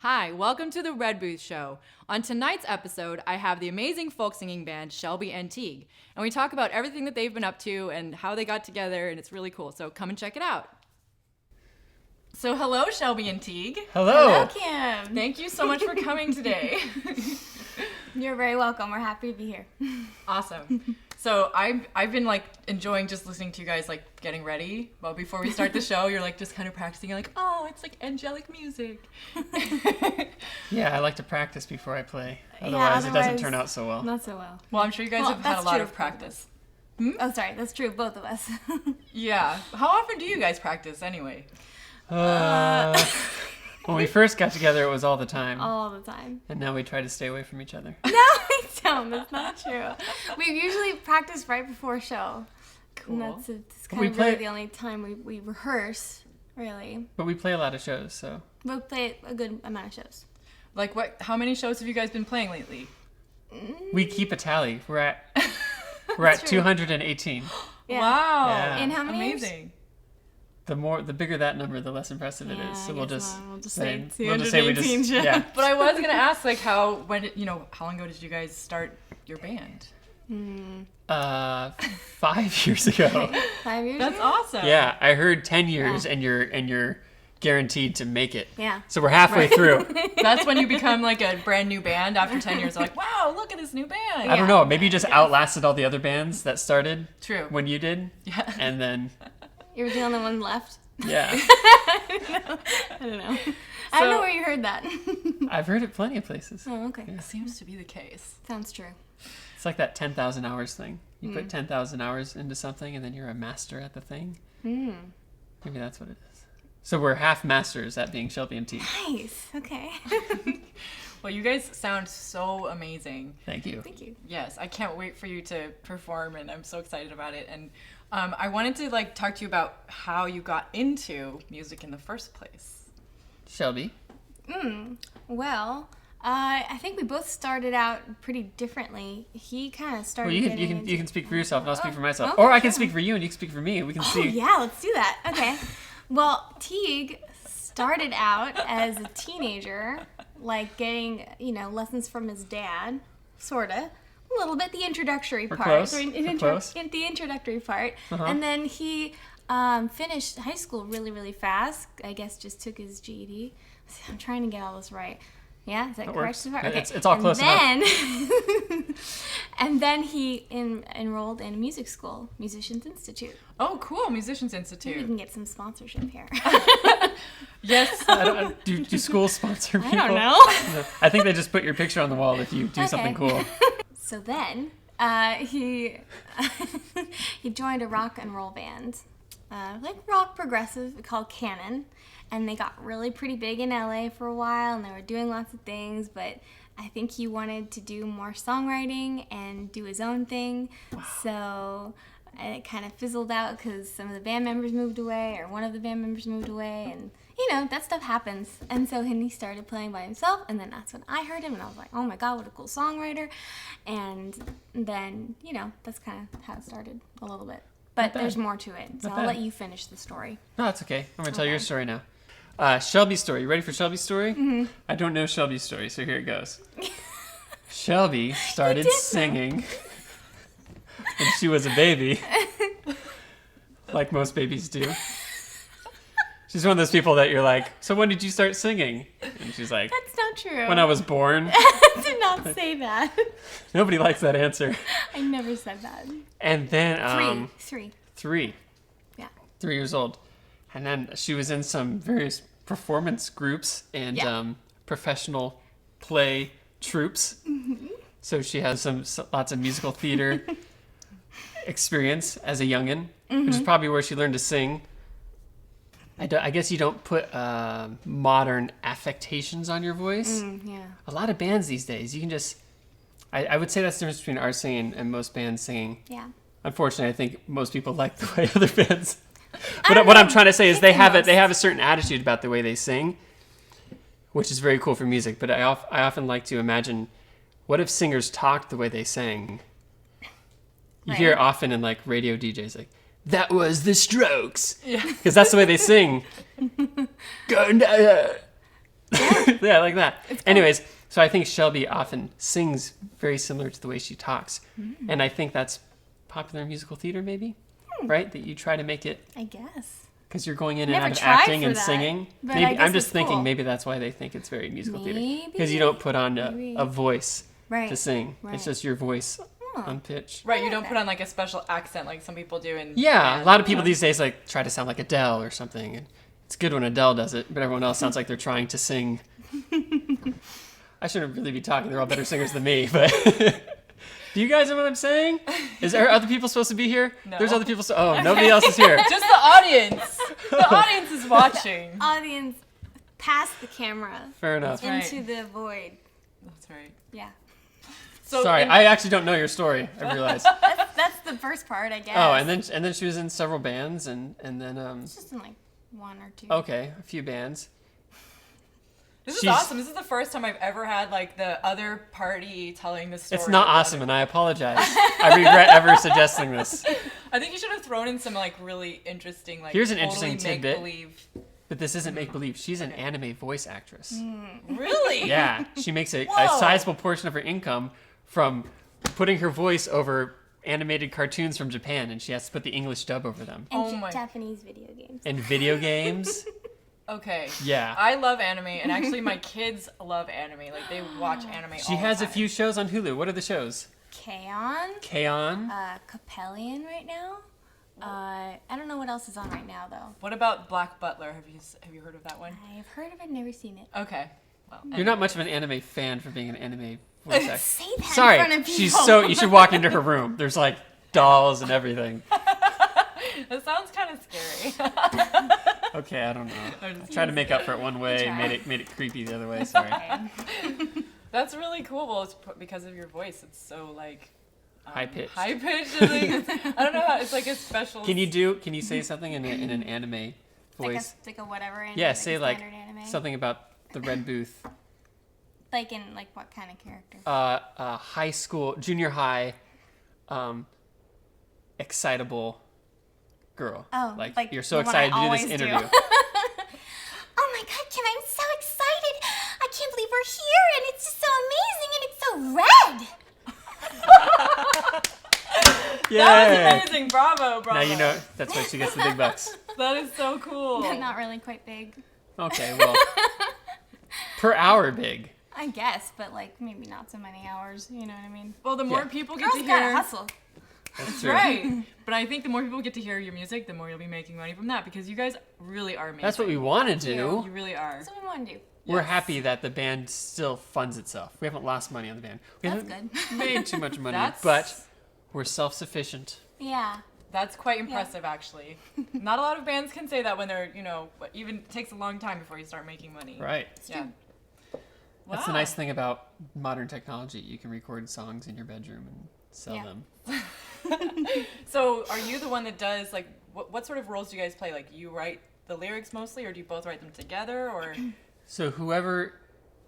Hi, welcome to the Red Booth Show. On tonight's episode, I have the amazing folk singing band Shelby and Tieg, and we talk about everything that they've been up to and how they got together, and it's really cool. So come and check it out. So hello, Shelby and Tieg. Hello. Hello, Kim. Thank you so much for coming today. You're very welcome. We're happy to be here. Awesome. So I've been like enjoying just listening to you guys like getting ready. Well, before we start the show, you're like just kind of practicing. You're like, oh, it's like angelic music. Yeah, I like to practice before I play. Otherwise, it doesn't turn out so well. Not so well. Well, I'm sure you guys have had a lot of practice. Oh, sorry. That's true of both of us. Yeah. How often do you guys practice anyway? When we first got together, it was all the time. All the time. And now we try to stay away from each other. No, I don't. That's not true. We usually practice right before a show. Cool. And it's kind of really the only time we rehearse, really. But we play a lot of shows, so. We play a good amount of shows. Like what? How many shows have you guys been playing lately? We keep a tally. We're at true. 218. Yeah. Wow. Yeah. In how many years? Amazing. The bigger that number, the less impressive it Yeah, is. So I we'll guess just we'll say say we just yeah. But I was gonna ask like how long ago did you guys start your band? 5 years ago. 5 years That's ago? awesome. Yeah, I heard 10 years, and you're guaranteed to make it. Yeah. So we're halfway through. That's when you become like a brand new band after 10 years. Like, wow, look at this new band. I don't know. Maybe you just outlasted all the other bands that started. True. When you did. Yeah. And then. You were the only one left? Yeah. I don't know. I don't know where you heard that. I've heard it plenty of places. Oh, okay. It seems to be the case. Sounds true. It's like that 10,000 hours thing. You put 10,000 hours into something and then you're a master at the thing. Maybe that's what it is. So we're half masters at being Shelby and Tieg. Nice. Okay. Well, you guys sound so amazing. Thank you. Thank you. Yes, I can't wait for you to perform, and I'm so excited about it. And I wanted to like talk to you about how you got into music in the first place. Shelby. Well, I think we both started out pretty differently. He kind of started. Well, you can speak for yourself, and I'll speak for myself, okay, or I can sure. speak for you, and you can speak for me. We can Oh see. yeah, let's do that. Okay. Well, Tieg started out as a teenager, like getting lessons from his dad, sorta. A little bit, the introductory part. Close. The introductory part. And then he finished high school really, really fast. I guess just took his GED. I'm trying to get all this right. Yeah, is that correct? Works. Okay. It's all close enough. And then he enrolled in music school, Musicians Institute. Oh, cool, Musicians Maybe we Institute. can get some sponsorship here. Yes. Do schools sponsor people? I don't know. No, I think they just put your picture on the wall if you do something cool. So then he he joined a rock and roll band, like rock progressive called Canon, and they got really pretty big in LA for a while, and they were doing lots of things, but I think he wanted to do more songwriting and do his own thing. Wow. So it kind of fizzled out because some of the band members moved away, or one of the band members moved away, and that stuff happens. And so he started playing by himself, and then that's when I heard him, and I was like, oh my god, what a cool songwriter. And then, that's kind of how it started a little bit. But there's more to it, so I'll let you finish the story. No, that's okay. I'm going to tell your story now. Shelby's story. You ready for Shelby's story? Mm-hmm. I don't know Shelby's story, so here it goes. Shelby started singing when she was a baby, like most babies do. She's one of those people that you're like, so when did you start singing? And she's like, That's not true. when I was born. I did not say that. Nobody likes that answer. I never said that. And then... Three. 3. Yeah. 3 years old. And then she was in some various performance groups and professional play troupes. Mm-hmm. So she has lots of musical theater experience as a youngin', which is probably where she learned to sing. I guess you don't put modern affectations on your voice. Yeah. A lot of bands these days, you can just... I would say that's the difference between our singing and most bands singing. Yeah. Unfortunately, I think most people like the way other bands... But what I'm trying to say is they have a certain attitude about the way they sing, which is very cool for music. But I often like to imagine, what if singers talked the way they sang? You hear it often in like radio DJs, like, that was the Strokes. Yeah. Because that's the way they sing. Yeah, like that. Anyways, so I think Shelby often sings very similar to the way she talks. And I think that's popular in musical theater, maybe, right? That you try to make it, I guess. because you're going in and Never out of tried acting for and that, singing. but Maybe I guess I'm just it's thinking cool. maybe that's why they think it's very musical theater. Maybe. Because you don't put on Maybe. a voice Right. to sing. Right. It's just your voice on pitch. Right, you don't put on like a special accent like some people do in Yeah, bands. a lot of people these days like try to sound like Adele or something. And it's good when Adele does it, but everyone else sounds like they're trying to sing. I shouldn't really be talking. They're all better singers than me, but do you guys know what I'm saying? Is there other people supposed to be here? No. There's other people. Oh, nobody else is here. Just the audience. The audience is watching. Audience, pass the camera Fair enough. That's right. into the void. That's right. Yeah. So Sorry, in- I actually don't know your story. I realized. That's the first part, I guess. Oh, and then she was in several bands, and then It's just in like one or two. okay, a few bands. This is She's- awesome. This is the first time I've ever had like the other party telling the story. It's not of the awesome, other- and I apologize. I regret ever suggesting this. I think you should have thrown in some like really interesting like. Here's an totally interesting tidbit. make-believe. But this isn't make believe. She's an anime voice actress. Really? Yeah, she makes a Whoa. sizable portion of her income from putting her voice over animated cartoons from Japan, and she has to put the English dub over them. And Oh my- Japanese video games. And video games. Okay. Yeah. I love anime, and actually my kids love anime. Like they watch anime. She all has the a time. few shows on Hulu. What are the shows? K-On! K-On! Capellion right now. I don't know what else is on right now though. What about Black Butler? Have you heard of that one? I've heard of it, never seen it. Okay. Well, You're not much of an anime fan for being an anime voice actor. Say that in front Sorry, of people. she's so. You should walk into her room. There's like dolls and everything. that sounds kind of scary. Okay, I don't know. I'm I just tried to make up for it one way, Try. made it creepy the other way. Sorry. That's really cool. Well, it's because of your voice. It's so like High pitched. High pitched. I don't know how. It's like a special. Can you say something in an anime voice? Like a whatever anime. Yeah, like say a like standard anime. something about the Red Booth. Like in like what kind of character? High school, junior high, excitable girl. Oh, like you're the so one I excited to do this always do. interview. Oh my god, Kim, I'm so excited! I can't believe we're here and it's just so amazing and it's so red! Yeah. That was amazing. Bravo. Now you know that's why she gets the big bucks. That is so cool. Not really quite big. Okay, well, per hour big. I guess, but like maybe not so many hours, you know what I mean? Well, the more Yeah. people get Girls to gotta hear, hustle. That's true. right? But I think the more people get to hear your music, the more you'll be making money from that because you guys really are amazing. That's what we want to do. You really are. That's what we want to do. We're Yes. happy that the band still funds itself. We haven't lost money on the band. We That's haven't good. made too much money, That's- but we're self-sufficient. Yeah. That's quite impressive, actually. Not a lot of bands can say that when they're, even it takes a long time before you start making money. Right. Yeah. That's the Wow. nice thing about modern technology. You can record songs in your bedroom and sell Yeah. them. So, are you the one that does like what sort of roles do you guys play? Like, you write the lyrics mostly, or do you both write them together, or? So whoever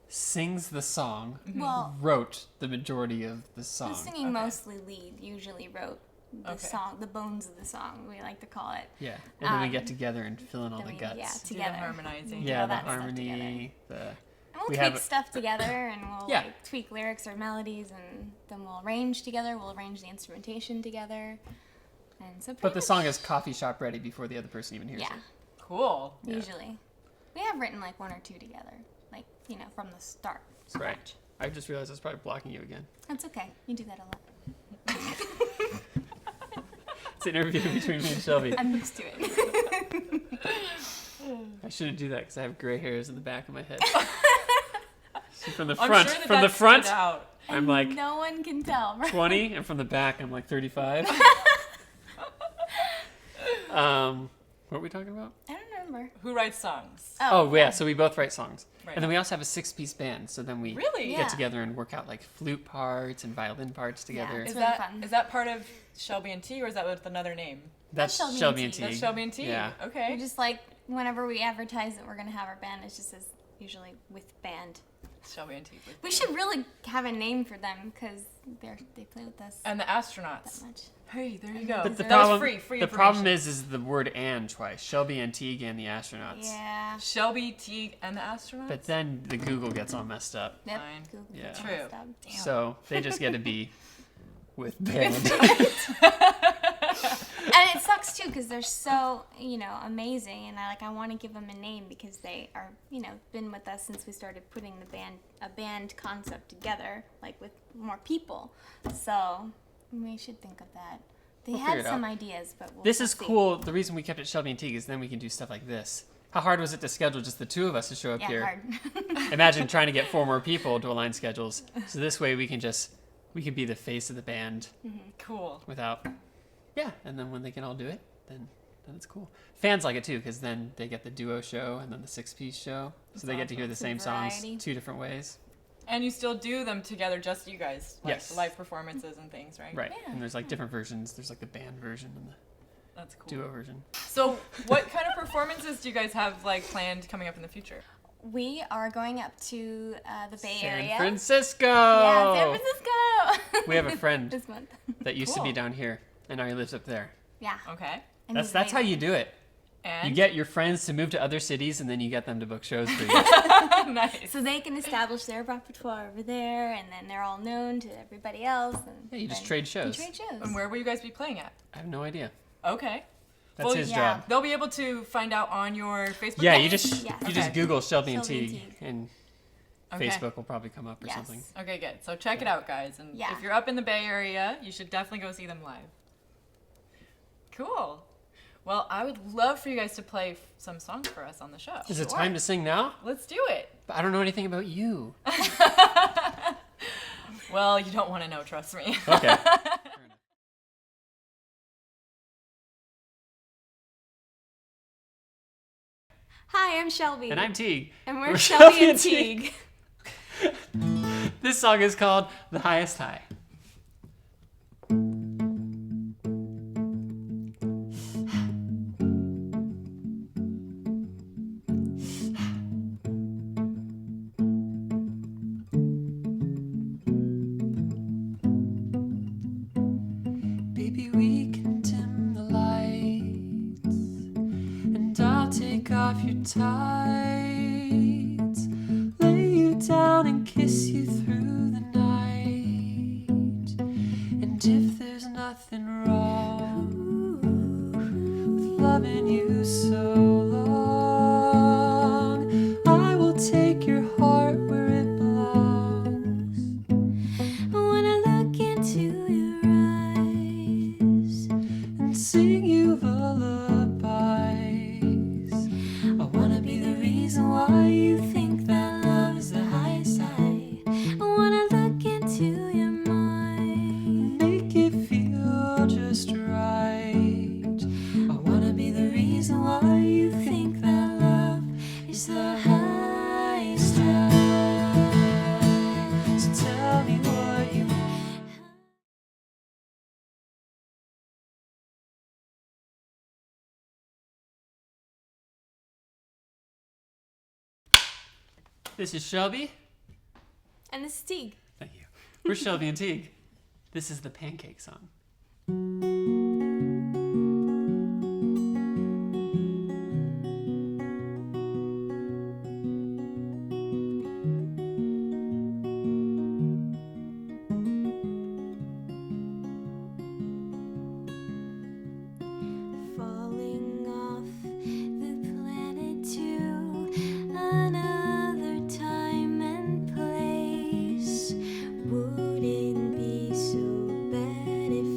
sings the song Well, wrote the majority of the the song. singing mostly lead usually wrote the Okay. song, the bones of the song, we like to call it. Yeah, and then we Um, get together and fill in all then the we- guts. yeah, Do the together. harmonizing. Yeah, all the that stuff harmony, the And we'll We tweak have- stuff together and we'll Yeah. like tweak lyrics or melodies and then we'll arrange together, we'll arrange the instrumentation together. And so but the pretty song is coffee shop ready before the other person even hears yeah, it. Cool. Yeah. usually. We have written like one or two together, like, from the start. Right. I just realized I was probably blocking you again. That's okay. You do that a lot. It's an interview between me and Shelby. I'm used to it. I shouldn't do that because I have gray hairs in the back of my head. See, from the I'm front, sure that from the that front, stood out. I'm like No one can tell, right? 20, and from the back, I'm like 35. What were we talking about? I don't remember. Who writes songs? Oh, yeah, so we both write songs. Right. And then we also have a 6-piece band, so then we Really? Yeah. get together and work out like flute parts and violin parts together. It's Is really that fun. is that part of Shelby and T, or is that with another name? That's Shelby and Shelby and T. T. That's Shelby and T. Yeah. We Okay. just like, whenever we advertise that we're going to have our band, it just says usually with band. Shelby and Teague. We should really have a name for them because they play with us And the astronauts. that much. Hey, there you go. But the that problem, was free the problem is the word "and" twice. Shelby and Teague and the astronauts. Yeah. Shelby, Teague, and the astronauts? But then the Google gets all messed up. Yep. Fine. Google Yeah. gets True. messed up. Damn. So they just get to be with band. And it sucks too because they're so amazing, and I want to give them a name because they are been with us since we started putting a band concept together, like with more people. So we should think of that. They We'll had figure it some out. ideas, but This we'll is see. cool. The reason we kept it Shelby and Teague is then we can do stuff like this. How hard was it to schedule just the two of us to show up Yeah, here? hard. Imagine trying to get 4 more people to align schedules. So this way we can be the face of the band Cool. without, yeah. And then when they can all do it, then it's cool. Fans like it too because then they get the duo show and then the 6-piece show, so they get to hear the Some same songs variety. 2 different ways. And you still do them together, just you guys, like Yes. live performances and things, right? Right. Yeah. And there's like different versions. There's like the band version and the That's cool. duo version. So, what kind of performances do you guys have like planned coming up in the future? We are going up to the Bay Area. San Francisco. Yeah, San Francisco. We have a friend this month. that used to be Cool. down here, and now he lives up there. Yeah. Okay. And That's he's that's how amazing. you do it. And You get your friends to move to other cities, and then you get them to book shows for you. nice. So they can establish their repertoire over there, and then they're all known to everybody else. And Yeah, you just then trade you shows. trade shows. And where will you guys be playing at? I have no idea. Okay. That's Well, his yeah. job. They'll be able to find out on your Facebook Yeah, page? you just Yes. you just Okay. Google Shelby and Shelby and Teague, Teague. and Okay. Facebook will probably come up or Yes. something. Okay, good. So check it out, guys. And Yeah. if you're up in the Bay Area, you should definitely go see them live. Cool. Well, I would love for you guys to play some songs for us on the show. Is it time to sing now? Let's do it. But I don't know anything about you. Well, you don't want to know, trust me. Okay. Hi, I'm Shelby. And I'm Teague. And we're Shelby and Teague. This song is called The Highest High. Baby, we can dim the lights, and I'll take off your tights, lay you down and kiss you through the night. And if there's nothing wrong with loving you so long, I will take your heart where it belongs. I wanna look into your eyes And sing you lullabies. I wanna be the reason why you think that love is the highest high. I wanna look into your mind. Make it feel just right. I wanna be the reason why you think that love is the highest high. So tell me what you want. This is Shelby. And this is Teague. Thank you. We're Shelby and Teague. This is the Pancake Song. Falling off the planet to another time and place wouldn't be so bad if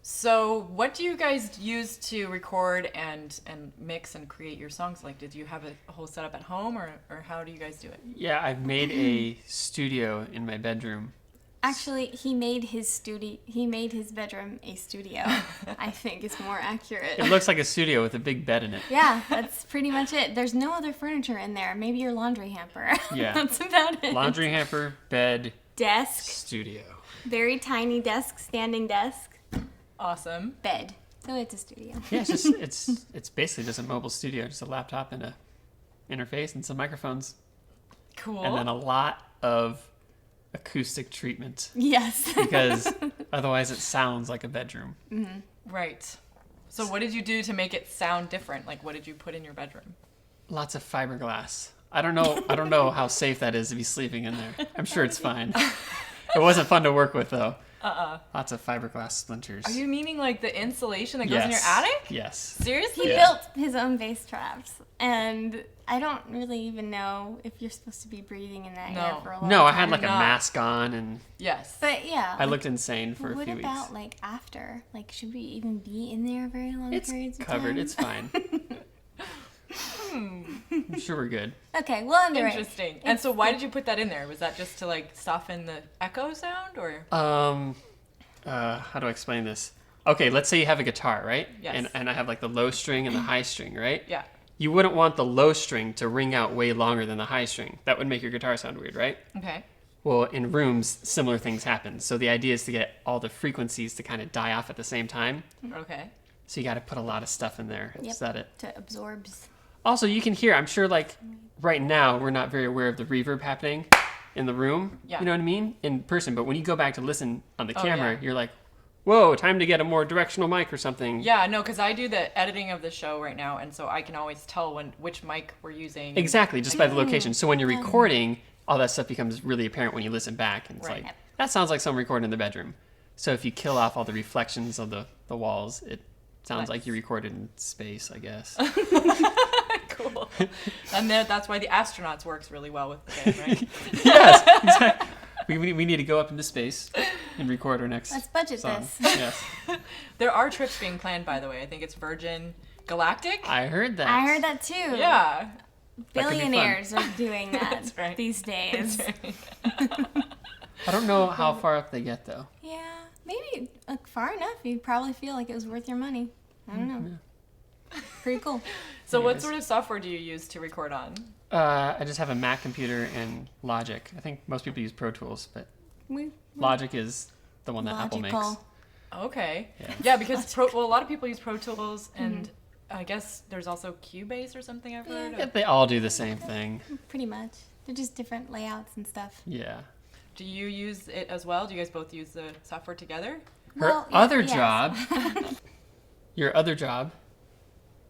So what do you guys use to record and mix and create your songs? Like, did you have a whole setup at home, or how do you guys do it? Yeah, I've made a studio in my bedroom. Actually, he made his bedroom a studio. I think is more accurate. It looks like a studio with a big bed in it. Yeah, that's pretty much it. There's no other furniture in there. Maybe your laundry hamper. Yeah. That's about it. Laundry hamper, bed, Desk. studio. Very tiny desk, standing desk. Awesome. Bed. So it's a studio. Yeah, it's basically just a mobile studio, just a laptop and a interface and some microphones. Cool. And then a lot of acoustic treatment. Yes. Because otherwise it sounds like a bedroom. Right. So what did you do to make it sound different? Like, what did you put in your bedroom? Lots of fiberglass. I don't know how safe that is to be sleeping in there. I'm sure it's fine. It wasn't fun to work with though. Lots of fiberglass splinters. Are you meaning like the insulation that goes in your attic? Yes. Seriously? He built his own bass traps, and I don't really even know if you're supposed to be breathing in that air for a long time. No, I had like a not. mask on and Yes. But yeah. I looked insane for a what few weeks. What about like after? Like, should we even be in there very long periods of Covered. time? It's fine. I'm sure we're good. Okay, well, under it. Interesting. And so why did you put that in there? Was that just to like soften the echo sound, or? How do I explain this? Okay, let's say you have a guitar, right? Yes. And I have like the low string and the high string, right? Yeah. You wouldn't want the low string to ring out way longer than the high string. That would make your guitar sound weird, right? Okay. Well, in rooms, similar things happen. So the idea is to get all the frequencies to kind of die off at the same time. Okay. So you got to put a lot of stuff in there. Yep. Is that it? To absorbs. Also, you can hear, I'm sure, like, right now, we're not very aware of the reverb happening in the room. Yeah. You know what I mean? In person. But when you go back to listen on the camera, yeah. you're like, whoa, time to get a more directional mic or something. Yeah, no, because I do the editing of the show right now, and so I can always tell which mic we're using. Exactly, just by the location. So when you're recording, all that stuff becomes really apparent when you listen back. And it's Right. like, that sounds like someone recording in the bedroom. So if you kill off all the reflections of the walls, it sounds like you recorded in space, I guess. Cool. And that's why the astronauts works really well with the band, right? Yes, exactly. We need to go up into space and record our next Let's budget song. this. Yes. There are trips being planned, by the way. I think it's Virgin Galactic. I heard that. I heard that too. Yeah. That could be fun. Billionaires are doing that That's right. these days. I don't know how far up they get, though. Yeah, maybe far enough. You'd probably feel like it was worth your money. I don't know. Pretty cool. So what Anyways. sort of software do you use to record on? I just have a Mac computer and Logic. I think most people use Pro Tools, but Logic is the one that Apple makes. Logical. Okay. Yeah. Yeah, because a lot of people use Pro Tools, and I guess there's also Cubase or something I've heard. Yeah, they all do the same thing. Pretty much. They're just different layouts and stuff. Yeah. Do you use it as well? Do you guys both use the software together? Her other job, your other job,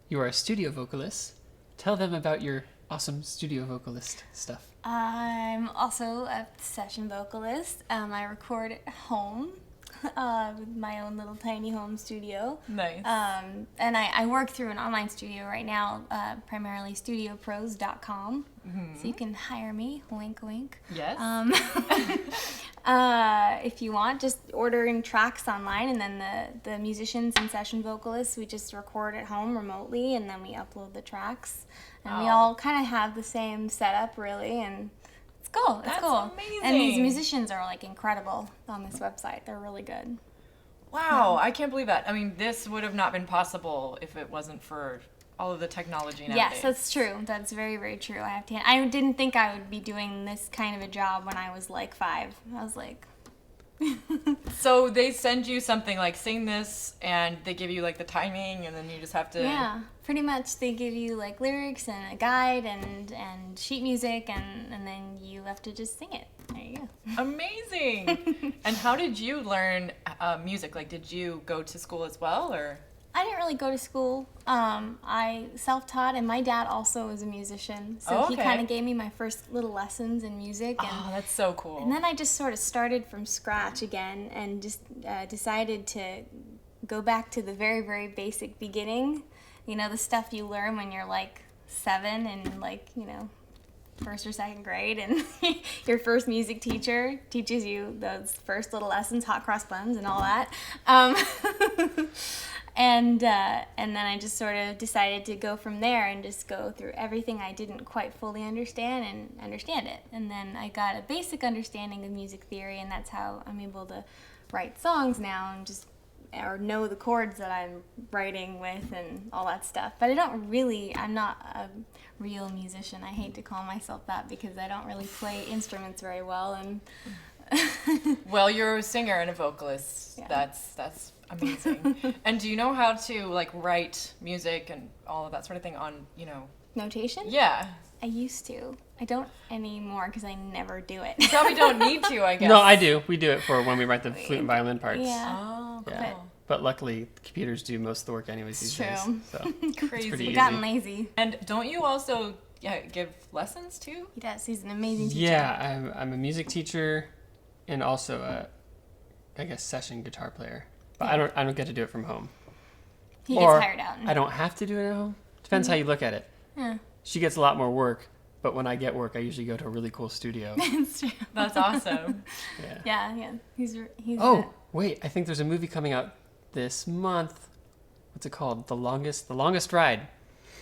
you are a studio vocalist. Tell them about your awesome studio vocalist stuff. I'm also a session vocalist. I record at home with my own little tiny home studio. Nice. And I work through an online studio right now, primarily studiopros.com. So you can hire me, wink wink. Yes. If you want, just ordering tracks online, and then the musicians and session vocalists, we just record at home remotely, and then we upload the tracks. And we all kind of have the same setup, really, and it's cool. It's That's cool. amazing. And these musicians are like incredible on this website. They're really good. Wow, I can't believe that. I mean, this would have not been possible if it wasn't for all of the technology nowadays. Yes, that's true. That's very, very true. I didn't think I would be doing this kind of a job when I was like 5. I was like... So they send you something like sing this, and they give you like the timing, and then you just have to... Yeah, pretty much. They give you like lyrics and a guide and sheet music, and then you have to just sing it. There you go. Amazing. And how did you learn music? Like, did you go to school as well, or? I didn't really go to school. I self-taught, and my dad also is a musician, so he kind of gave me my first little lessons in music. And, Oh, that's so cool. and then I just sort of started from scratch again, and just decided to go back to the very, very basic beginning. You know, the stuff you learn when you're like 7 and like, you know, first or second grade, and your first music teacher teaches you those first little lessons, hot cross buns and all that. And then I just sort of decided to go from there and just go through everything I didn't quite fully understand and understand it. And then I got a basic understanding of music theory, and that's how I'm able to write songs now and just or know the chords that I'm writing with and all that stuff. But I'm not a real musician. I hate to call myself that because I don't really play instruments very well. And Well, you're a singer and a vocalist. Yeah. That's amazing. And do you know how to like write music and all of that sort of thing on, notation? Yeah. I used to. I don't anymore because I never do it. You probably don't need to, I guess. No, I do. We do it for when we write the flute and violin parts. Yeah. Oh, cool. Yeah. But luckily, computers do most of the work anyways these days. True. So Crazy. pretty I've easy. gotten lazy. And don't you also give lessons too? He does. He's an amazing teacher. Yeah, I'm a music teacher and also a session guitar player. But I don't get to do it from home. He Or gets hired out. I don't have to do it at home. Depends how you look at it. Yeah. She gets a lot more work, but when I get work, I usually go to a really cool studio. It's true. That's awesome. Yeah. Yeah. He's Oh, wait, I think there's a movie coming out this month. What's it called? The Longest Ride.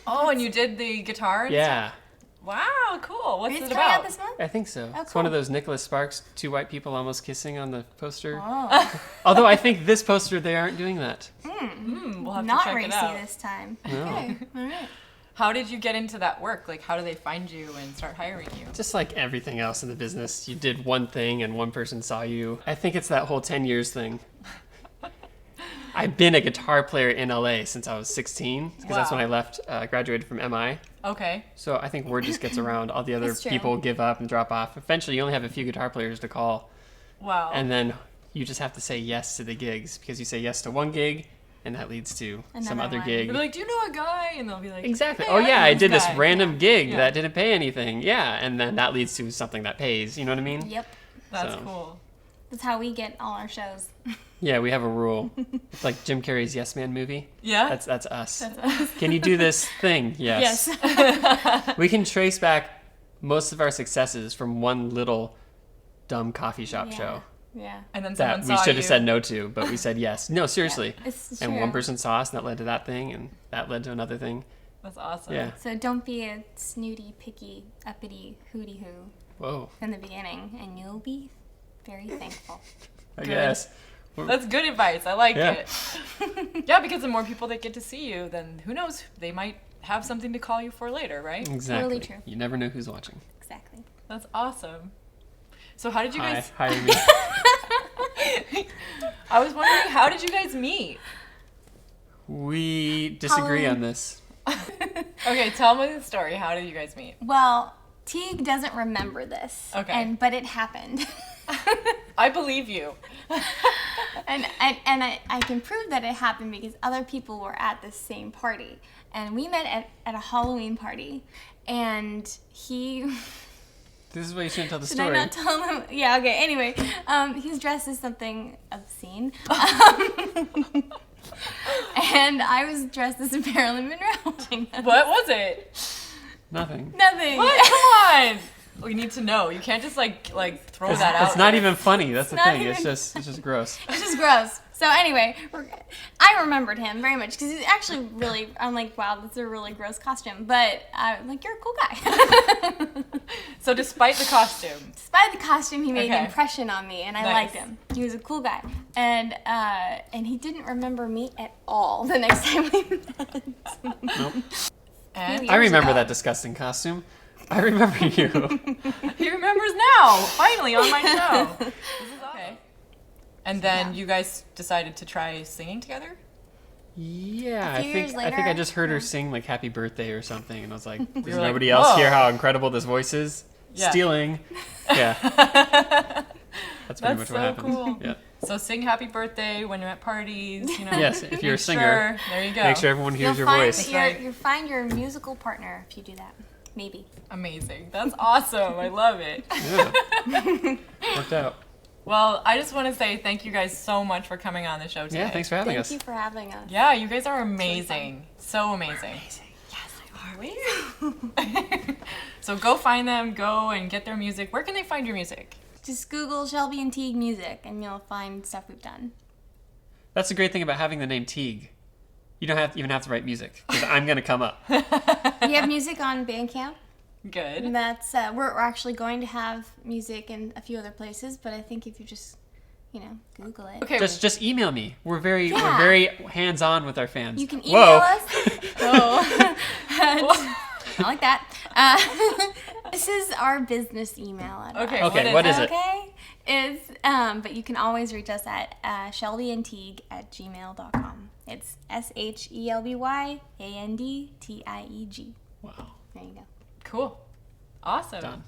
Oh, and you did the guitar? And Yeah, stuff? Wow, cool. What's It's it coming out about? this month? I think so. Oh, It's one of cool. those Nicholas Sparks, two white people almost kissing on the poster. Oh. Although I think this poster, they aren't doing that. We'll have Not to check racy it out. this time. No. Okay. All right. How did you get into that work? Like, how do they find you and start hiring you? Just like everything else in the business, you did one thing and one person saw you. I think it's that whole 10 years thing. I've been a guitar player in LA since I was 16, because that's when Wow. I left, graduated from MI. Okay. So I think word just gets around. All the other It's true. people give up and drop off. Eventually, you only have a few guitar players to call, Wow. and then you just have to say yes to the gigs, because you say yes to one gig, and that leads to some Another other one. gig. They'll be like, do you know a guy? And they'll be like, Exactly. "Hey, Oh yeah, I know did this guy." random gig Yeah. that didn't pay anything. Yeah, and then that leads to something that pays. You know what I mean? Yep. That's So. cool. That's how we get all our shows. Yeah, we have a rule. It's like Jim Carrey's Yes Man movie. Yeah? That's us. Can you do this thing? Yes. Yes. We can trace back most of our successes from one little dumb coffee shop Yeah. show Yeah. And then someone that we saw should you. have said no to, but we said yes. No, seriously. It's And true. one person saw us, and that led to that thing, and that led to another thing. That's awesome. Yeah. So don't be a snooty, picky, uppity, hooty hoo Whoa. in the beginning, and you'll be very thankful. I Good. guess. That's good advice. I like Yeah. it. Yeah, because the more people that get to see you, then who knows? They might have something to call you for later, right? Exactly. true. You never know who's watching. Exactly. That's awesome. So how did you guys... Hire me. I was wondering, how did you guys meet? We disagree Halloween. on this. Okay, tell me the story. How did you guys meet? Well, Teague doesn't remember this. Okay. But it happened. I believe you. And I can prove that it happened because other people were at the same party. And we met at a Halloween party. And he... This is why you shouldn't tell the Did story. I not tell him? Yeah, okay. Anyway, he's dressed as something obscene. And I was dressed as Marilyn Monroe holding them. What was it? Nothing. Nothing. What? Come on. We need to know. You can't just like throw that out. It's not even funny. That's the not thing. even- It's just gross. It's just gross. So anyway, I remembered him very much because he's actually really, I'm like, wow, that's a really gross costume. But I'm like, you're a cool guy. So despite the costume. Despite the costume, he made Okay. an impression on me, and I Nice. liked him. He was a cool guy. And he didn't remember me at all the next time we met. Nope. And Years I remember ago. that disgusting costume. I remember you. he remembers now. Finally on my show. This is okay. And then you guys decided to try singing together? Yeah, A I few think years I think I later, just heard her yeah. sing like "Happy Birthday" or something, and I was like, "Does were like, nobody else "Whoa." hear how incredible this voice is?" Yeah. Stealing. Yeah. That's pretty That's much so what happened. cool. Yeah. So sing happy birthday when you're at parties, you know. Yes, if you're a Make singer, sure- there you go. make sure everyone hears your find voice. right. You'll find your musical partner if you do that. Maybe. Amazing. That's awesome. I love it. Yeah. Worked out. Well, I just want to say thank you guys so much for coming on the show today. Yeah, thanks for having Thank us. you for having us. Yeah, you guys are amazing. So amazing. Yes, Are we? So go find them, go and get their music. Where can they find your music? Just Google Shelby and Tieg music and you'll find stuff we've done. That's the great thing about having the name Tieg. You don't even have to write music, because I'm going to come up. We have music on Bandcamp. Good. And that's we're actually going to have music in a few other places, but I think if you just, Google it. Okay. Just email me. We're very hands-on with our fans. You can email us. Oh. I like that. This is our business email address. Okay. What is it? Okay. But you can always reach us at shelbyandtieg@gmail.com. It's SHELBYANDTIEG. Wow. There you go. Cool. Awesome. Done.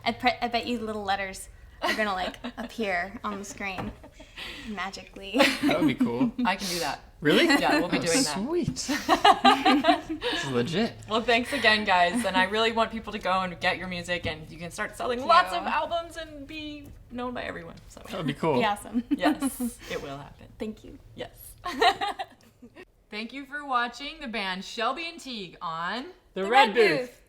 I bet you little letters are gonna appear on the screen magically. That would be cool. I can do that. Really? Yeah, we'll be doing that. Sweet. It's legit. Well, thanks again, guys. And I really want people to go and get your music, and you can start selling lots of albums and be known by everyone. So That would be cool. Be awesome. yes, it will happen. Thank you. Yes. Thank you for watching the band Shelby and Tieg on The Red Booth.